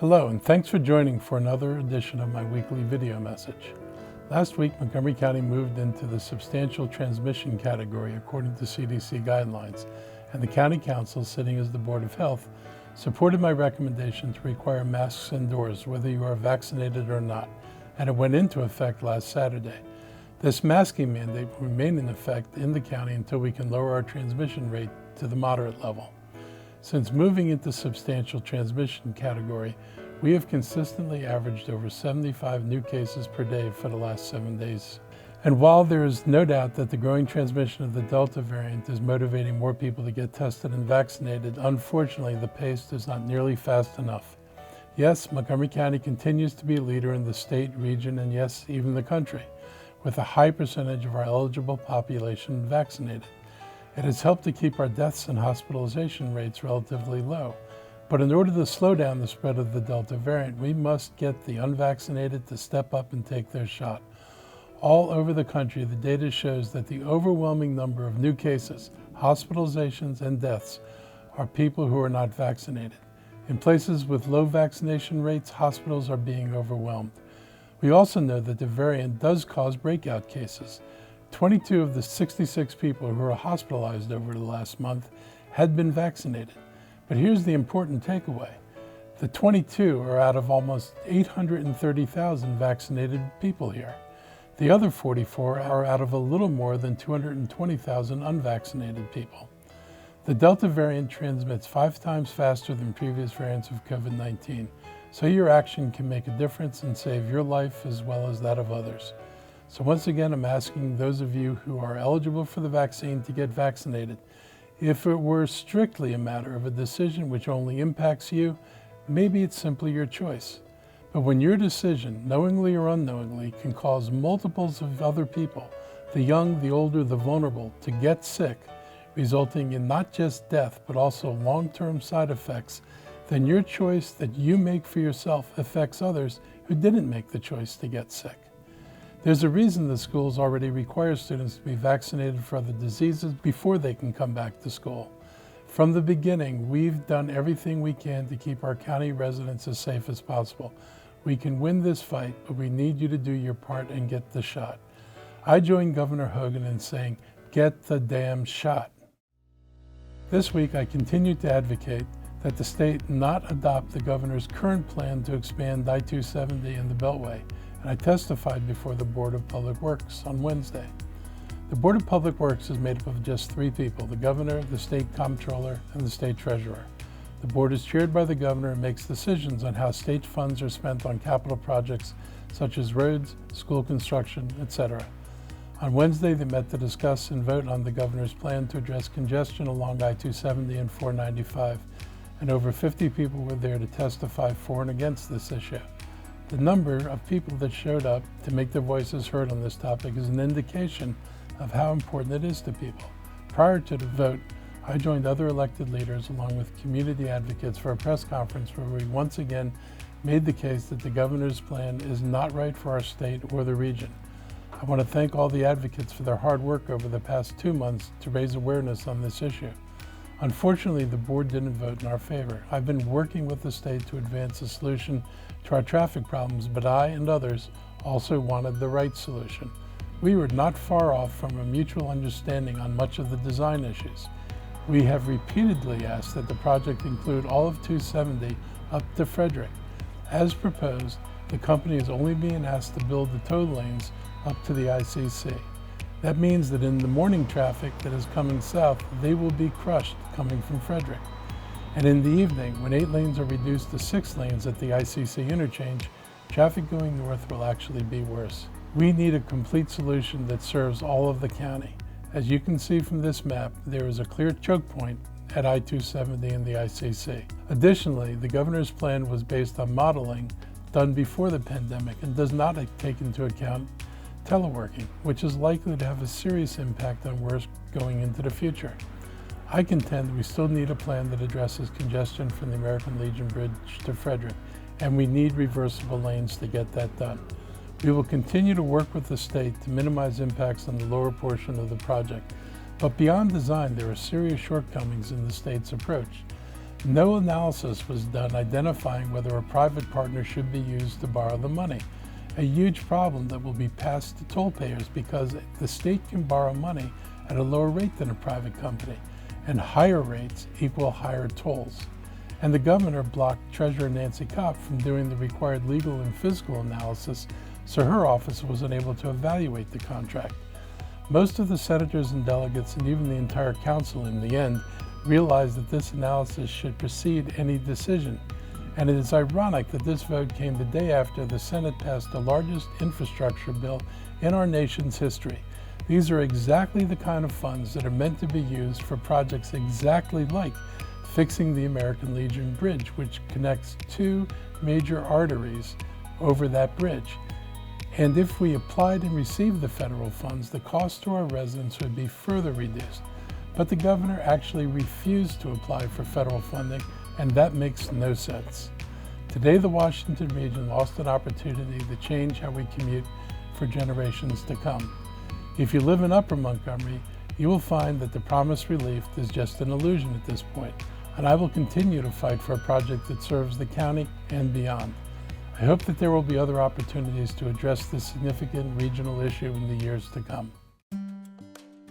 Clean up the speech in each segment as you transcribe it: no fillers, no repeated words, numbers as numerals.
Hello, and thanks for joining for another edition of my weekly video message. Last week, Montgomery County moved into the substantial transmission category according to CDC guidelines, and the County Council, sitting as the Board of Health, supported my recommendation to require masks indoors whether you are vaccinated or not, and it went into effect last Saturday. This masking mandate will remain in effect in the county until we can lower our transmission rate to the moderate level. Since moving into substantial transmission category, we have consistently averaged over 75 new cases per day for the last 7 days. And while there is no doubt that the growing transmission of the Delta variant is motivating more people to get tested and vaccinated, unfortunately the pace is not nearly fast enough. Yes, Montgomery County continues to be a leader in the state, region, and yes, even the country, with a high percentage of our eligible population vaccinated. It has helped to keep our deaths and hospitalization rates relatively low. But in order to slow down the spread of the Delta variant, we must get the unvaccinated to step up and take their shot. All over the country, the data shows that the overwhelming number of new cases, hospitalizations, and deaths are people who are not vaccinated. In places with low vaccination rates, hospitals are being overwhelmed. We also know that the variant does cause breakout cases. 22 of the 66 people who were hospitalized over the last month had been vaccinated. But here's the important takeaway. The 22 are out of almost 830,000 vaccinated people here. The other 44 are out of a little more than 220,000 unvaccinated people. The Delta variant transmits 5 times faster than previous variants of COVID-19, so your action can make a difference and save your life as well as that of others. So once again, I'm asking those of you who are eligible for the vaccine to get vaccinated. If it were strictly a matter of a decision which only impacts you, maybe it's simply your choice. But when your decision, knowingly or unknowingly, can cause multiples of other people, the young, the older, the vulnerable, to get sick, resulting in not just death, but also long-term side effects, then your choice that you make for yourself affects others who didn't make the choice to get sick. There's a reason the schools already require students to be vaccinated for other diseases before they can come back to school. From the beginning, we've done everything we can to keep our county residents as safe as possible. We can win this fight, but we need you to do your part and get the shot. I joined Governor Hogan in saying, get the damn shot. This week, I continue to advocate that the state not adopt the governor's current plan to expand I-270 and the Beltway, and I testified before the Board of Public Works on Wednesday. The Board of Public Works is made up of just 3 people, the governor, the state comptroller, and the state treasurer. The board is chaired by the governor and makes decisions on how state funds are spent on capital projects such as roads, school construction, etc. On Wednesday, they met to discuss and vote on the governor's plan to address congestion along I-270 and 495, and over 50 people were there to testify for and against this issue. The number of people that showed up to make their voices heard on this topic is an indication of how important it is to people. Prior to the vote, I joined other elected leaders along with community advocates for a press conference where we once again made the case that the governor's plan is not right for our state or the region. I want to thank all the advocates for their hard work over the past 2 months to raise awareness on this issue. Unfortunately, the board didn't vote in our favor. I've been working with the state to advance a solution to our traffic problems, but I and others also wanted the right solution. We were not far off from a mutual understanding on much of the design issues. We have repeatedly asked that the project include all of 270 up to Frederick. As proposed, the company is only being asked to build the tow lanes up to the ICC. That means that in the morning traffic that is coming south, they will be crushed coming from Frederick. And in the evening, when 8 lanes are reduced to 6 lanes at the ICC interchange, traffic going north will actually be worse. We need a complete solution that serves all of the county. As you can see from this map, there is a clear choke point at I-270 and the ICC. Additionally, the governor's plan was based on modeling done before the pandemic and does not take into account teleworking, which is likely to have a serious impact on work going into the future. I contend we still need a plan that addresses congestion from the American Legion Bridge to Frederick, and we need reversible lanes to get that done. We will continue to work with the state to minimize impacts on the lower portion of the project, but beyond design, there are serious shortcomings in the state's approach. No analysis was done identifying whether a private partner should be used to borrow the money, a huge problem that will be passed to toll payers because the state can borrow money at a lower rate than a private company, and higher rates equal higher tolls. And the governor blocked Treasurer Nancy Kopp from doing the required legal and physical analysis, so her office wasn't able to evaluate the contract. Most of the senators and delegates, and even the entire council in the end, realized that this analysis should precede any decision. And it is ironic that this vote came the day after the Senate passed the largest infrastructure bill in our nation's history. These are exactly the kind of funds that are meant to be used for projects exactly like fixing the American Legion Bridge, which connects two major arteries over that bridge. And if we applied and received the federal funds, the cost to our residents would be further reduced. But the governor actually refused to apply for federal funding, and that makes no sense. Today, the Washington region lost an opportunity to change how we commute for generations to come. If you live in Upper Montgomery, you will find that the promised relief is just an illusion at this point, and I will continue to fight for a project that serves the county and beyond. I hope that there will be other opportunities to address this significant regional issue in the years to come.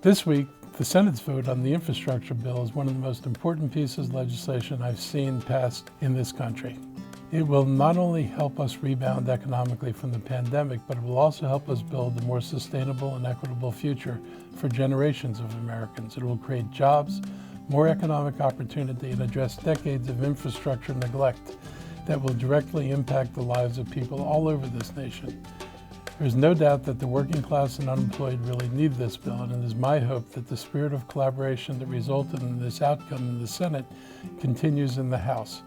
This week, the Senate's vote on the infrastructure bill is one of the most important pieces of legislation I've seen passed in this country. It will not only help us rebound economically from the pandemic, but it will also help us build a more sustainable and equitable future for generations of Americans. It will create jobs, more economic opportunity, and address decades of infrastructure neglect that will directly impact the lives of people all over this nation. There's no doubt that the working class and unemployed really need this bill, and it is my hope that the spirit of collaboration that resulted in this outcome in the Senate continues in the House.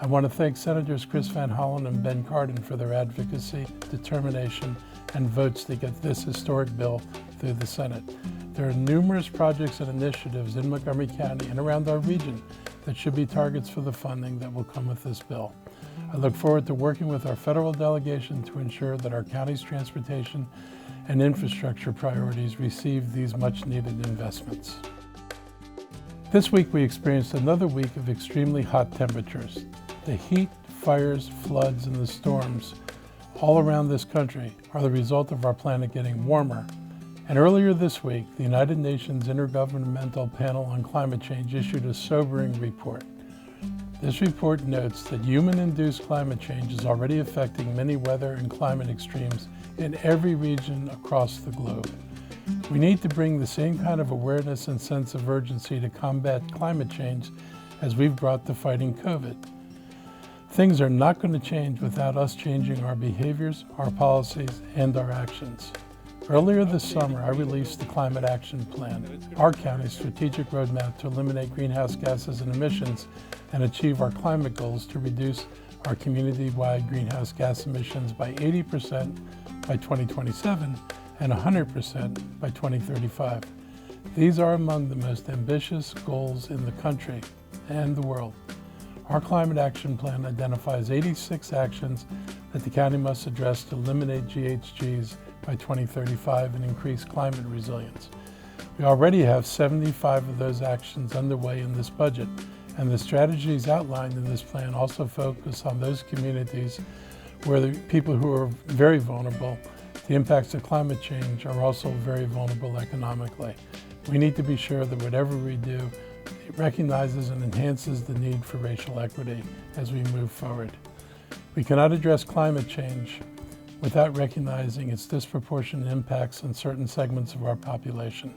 I want to thank Senators Chris Van Hollen and Ben Cardin for their advocacy, determination, and votes to get this historic bill through the Senate. There are numerous projects and initiatives in Montgomery County and around our region that should be targets for the funding that will come with this bill. I look forward to working with our federal delegation to ensure that our county's transportation and infrastructure priorities receive these much-needed investments. This week we experienced another week of extremely hot temperatures. The heat, fires, floods, and the storms all around this country are the result of our planet getting warmer. And earlier this week, the United Nations Intergovernmental Panel on Climate Change issued a sobering report. This report notes that human-induced climate change is already affecting many weather and climate extremes in every region across the globe. We need to bring the same kind of awareness and sense of urgency to combat climate change as we've brought to fighting COVID. Things are not going to change without us changing our behaviors, our policies, and our actions. Earlier this summer, I released the Climate Action Plan, our county's strategic roadmap to eliminate greenhouse gases and emissions and achieve our climate goals to reduce our community-wide greenhouse gas emissions by 80% by 2027 and 100% by 2035. These are among the most ambitious goals in the country and the world. Our Climate Action Plan identifies 86 actions that the county must address to eliminate GHGs by 2035 and increase climate resilience. We already have 75 of those actions underway in this budget, and the strategies outlined in this plan also focus on those communities where the people who are very vulnerable, the impacts of climate change, are also very vulnerable economically. We need to be sure that whatever we do, it recognizes and enhances the need for racial equity as we move forward. We cannot address climate change without recognizing its disproportionate impacts on certain segments of our population.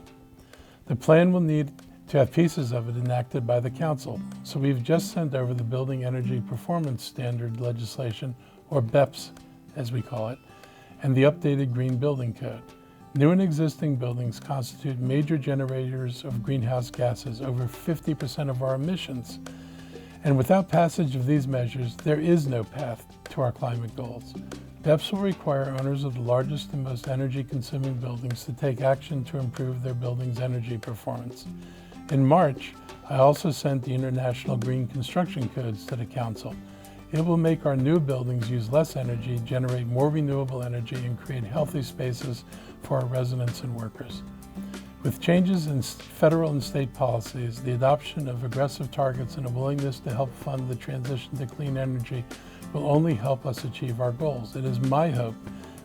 The plan will need to have pieces of it enacted by the council, so we've just sent over the Building Energy Performance Standard legislation, or BEPS as we call it, and the updated Green Building Code. New and existing buildings constitute major generators of greenhouse gases, over 50% of our emissions. And without passage of these measures, there is no path to our climate goals. BEPS will require owners of the largest and most energy-consuming buildings to take action to improve their building's energy performance. In March, I also sent the International Green Construction Codes to the Council. It will make our new buildings use less energy, generate more renewable energy, and create healthy spaces for our residents and workers. With changes in federal and state policies, the adoption of aggressive targets and a willingness to help fund the transition to clean energy will only help us achieve our goals. It is my hope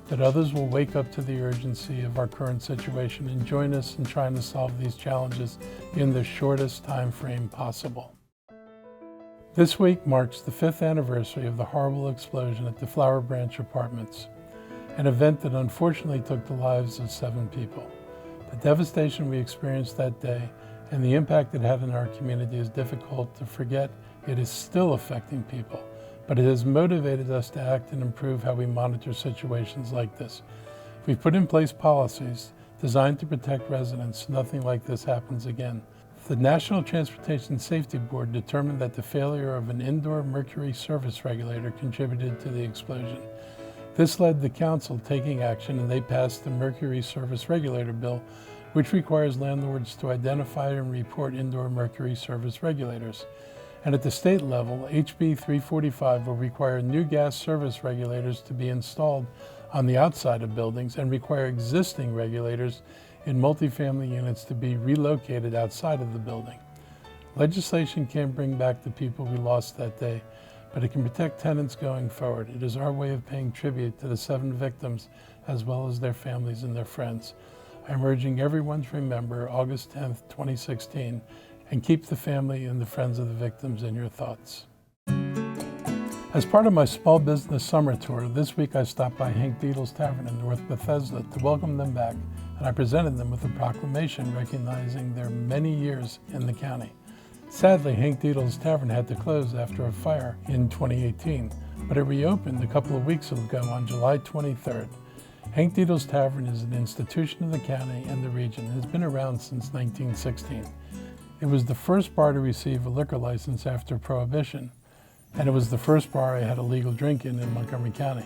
that others will wake up to the urgency of our current situation and join us in trying to solve these challenges in the shortest time frame possible. This week marks the 5th anniversary of the horrible explosion at the Flower Branch Apartments, an event that unfortunately took the lives of 7 people. The devastation we experienced that day and the impact it had in our community is difficult to forget. It is still affecting people, but it has motivated us to act and improve how we monitor situations like this. We've put in place policies designed to protect residents so nothing like this happens again. The National Transportation Safety Board determined that the failure of an indoor mercury service regulator contributed to the explosion. This led the council taking action, and they passed the Mercury Service Regulator Bill, which requires landlords to identify and report indoor mercury service regulators. And at the state level, HB 345 will require new gas service regulators to be installed on the outside of buildings and require existing regulators in multifamily units to be relocated outside of the building. Legislation can't bring back the people we lost that day, but it can protect tenants going forward. It is our way of paying tribute to the 7 victims as well as their families and their friends. I'm urging everyone to remember August 10th, 2016, and keep the family and the friends of the victims in your thoughts. As part of my small business summer tour, this week I stopped by Hank Diedel's Tavern in North Bethesda to welcome them back, and I presented them with a proclamation recognizing their many years in the county. Sadly, Hank Diedel's Tavern had to close after a fire in 2018, but it reopened a couple of weeks ago on July 23rd. Hank Diedel's Tavern is an institution of the county and the region and has been around since 1916. It was the first bar to receive a liquor license after Prohibition, and it was the first bar I had a legal drink in Montgomery County.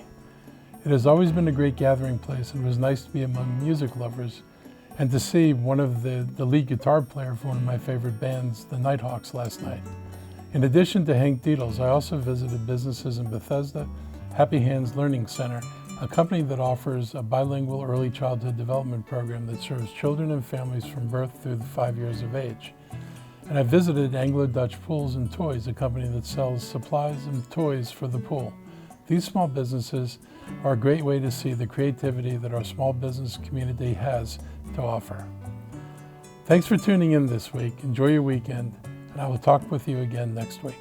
It has always been a great gathering place, and it was nice to be among music lovers and to see one of the lead guitar player for one of my favorite bands, the Nighthawks, last night. In addition to Hank Diedel's, I also visited businesses in Bethesda, Happy Hands Learning Center, a company that offers a bilingual early childhood development program that serves children and families from birth through 5 years of age. And I visited Anglo-Dutch Pools and Toys, a company that sells supplies and toys for the pool. These small businesses are a great way to see the creativity that our small business community has to offer. Thanks for tuning in this week. Enjoy your weekend, and I will talk with you again next week.